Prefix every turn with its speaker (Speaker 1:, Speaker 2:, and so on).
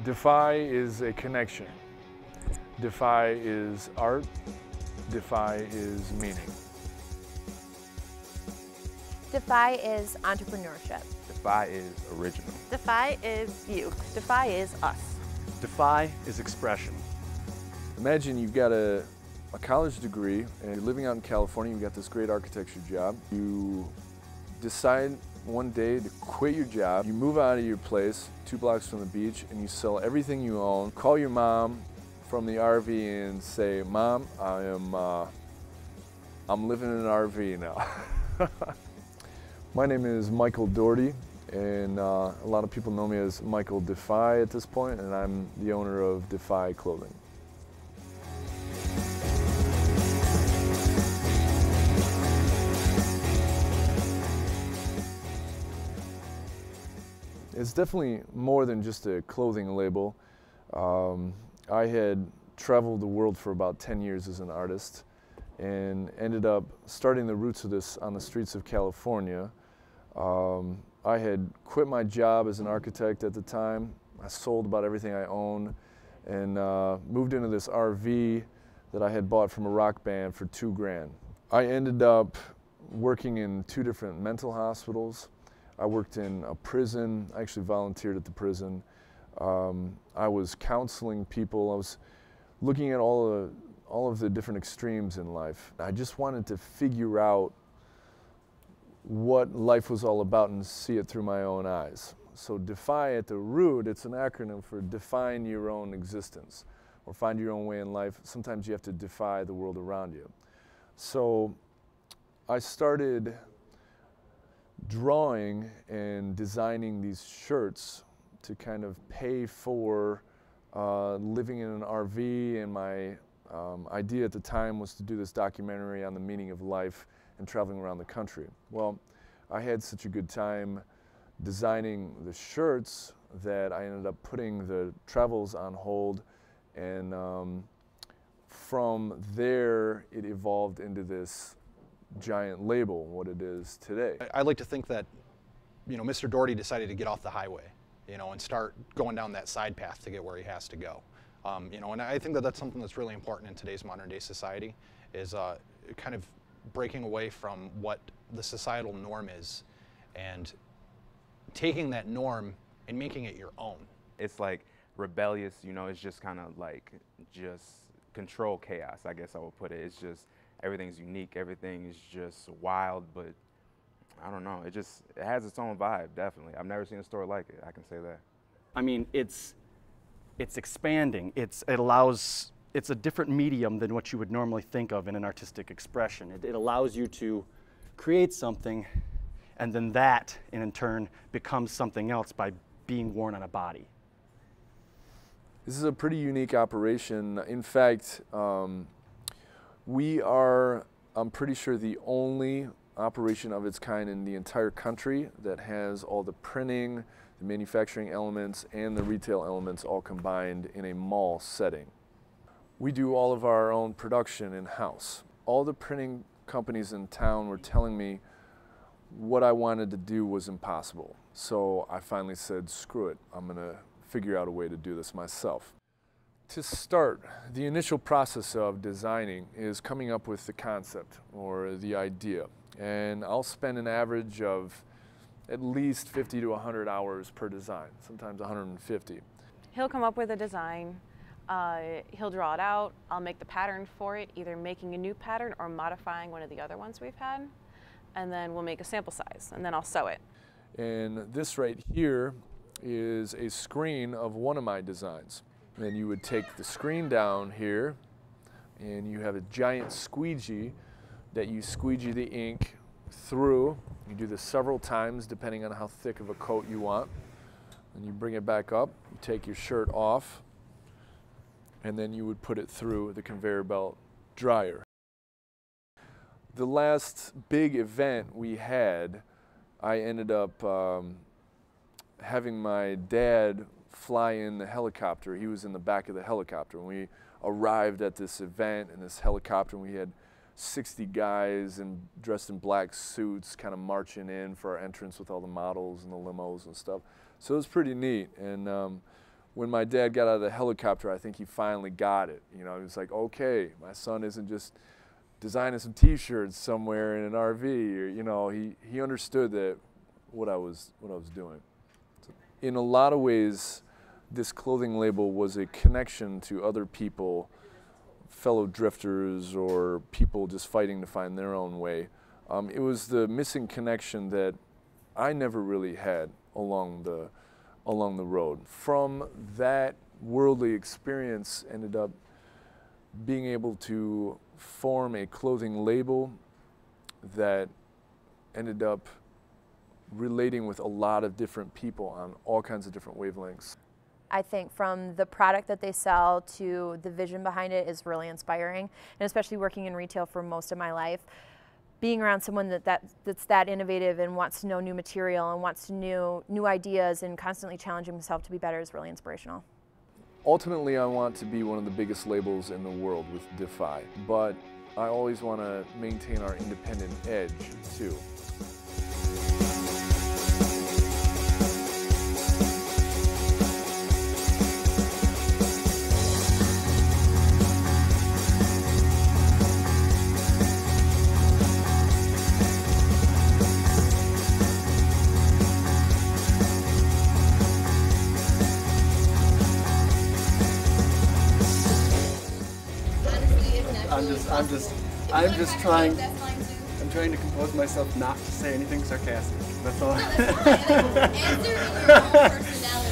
Speaker 1: Defye is a connection. Defye is art. Defye is meaning.
Speaker 2: Defye is entrepreneurship.
Speaker 3: Defye is original.
Speaker 4: Defye is you. Defye is us.
Speaker 5: Defye is expression.
Speaker 1: Imagine you've got a college degree and you're living out in California, you've got this great architecture job. You decide one day to quit your job. You move out of your place 2 blocks from the beach and you sell everything you own. Call your mom from the RV and say, "Mom, I'm living in an RV now." My name is Michael Doherty, and a lot of people know me as Michael Defye at this point, and I'm the owner of Defye Clothing. It's definitely more than just a clothing label. I had traveled the world for about 10 years as an artist and ended up starting the roots of this on the streets of California. I had quit my job as an architect at the time. I sold about everything I owned and moved into this RV that I had bought from a rock band for $2 grand. I ended up working in 2 different mental hospitals. I worked in a prison. I actually volunteered at the prison. I was counseling people. I was looking at all of the different extremes in life. I just wanted to figure out what life was all about and see it through my own eyes. So Defye at the root, it's an acronym for define your own existence or find your own way in life. Sometimes you have to defy the world around you. So I started drawing and designing these shirts to kind of pay for living in an RV, and my idea at the time was to do this documentary on the meaning of life and traveling around the country. Well, I had such a good time designing the shirts that I ended up putting the travels on hold, and from there it evolved into this giant label, what it is today.
Speaker 5: I like to think that, Mr. Doherty decided to get off the highway, and start going down that side path to get where he has to go. And I think that that's something that's really important in today's modern day society, is kind of breaking away from what the societal norm is and taking that norm and making it your own.
Speaker 3: It's like rebellious, it's just kind of like just control chaos, I guess I would put it. It's just everything's unique, everything is just wild, but I don't know, it has its own vibe, definitely. I've never seen a store like it, I can say that.
Speaker 6: I mean, it's expanding. It's a different medium than what you would normally think of in an artistic expression. It allows you to create something, and then that, in turn, becomes something else by being worn on a body.
Speaker 1: This is a pretty unique operation. In fact, we are, I'm pretty sure, the only operation of its kind in the entire country that has all the printing, the manufacturing elements, and the retail elements all combined in a mall setting. We do all of our own production in-house. All the printing companies in town were telling me what I wanted to do was impossible. So I finally said, screw it, I'm gonna figure out a way to do this myself. To start, the initial process of designing is coming up with the concept or the idea. And I'll spend an average of at least 50 to 100 hours per design, sometimes 150.
Speaker 4: He'll come up with a design. He'll draw it out. I'll make the pattern for it, either making a new pattern or modifying one of the other ones we've had. And then we'll make a sample size, and then I'll sew it.
Speaker 1: And this right here is a screen of one of my designs. Then you would take the screen down here, and you have a giant squeegee that you squeegee the ink through. You do this several times depending on how thick of a coat you want. And you bring it back up, you take your shirt off, and then you would put it through the conveyor belt dryer. The last big event we had, I ended up having my dad fly in the helicopter. He was in the back of the helicopter. And we arrived at this event in this helicopter, and we had 60 guys dressed in black suits kind of marching in for our entrance with all the models and the limos and stuff. So it was pretty neat. And when my dad got out of the helicopter, I think he finally got it. You know, he was like, okay, my son isn't just designing some T-shirts somewhere in an RV. Or, you know, he understood that what I was doing. In a lot of ways, this clothing label was a connection to other people, fellow drifters or people just fighting to find their own way. It was the missing connection that I never really had along the road. From that worldly experience, ended up being able to form a clothing label that ended up relating with a lot of different people on all kinds of different wavelengths.
Speaker 2: I think from the product that they sell to the vision behind it is really inspiring, and especially working in retail for most of my life, being around someone that's that innovative and wants to know new material and wants to know new ideas and constantly challenging himself to be better is really inspirational.
Speaker 1: Ultimately, I want to be one of the biggest labels in the world with Defye, but I always want to maintain our independent edge too.
Speaker 6: I'm just trying. I'm trying to compose myself not to say anything sarcastic. That's all.
Speaker 7: No, that's fine. Answer in your own personality.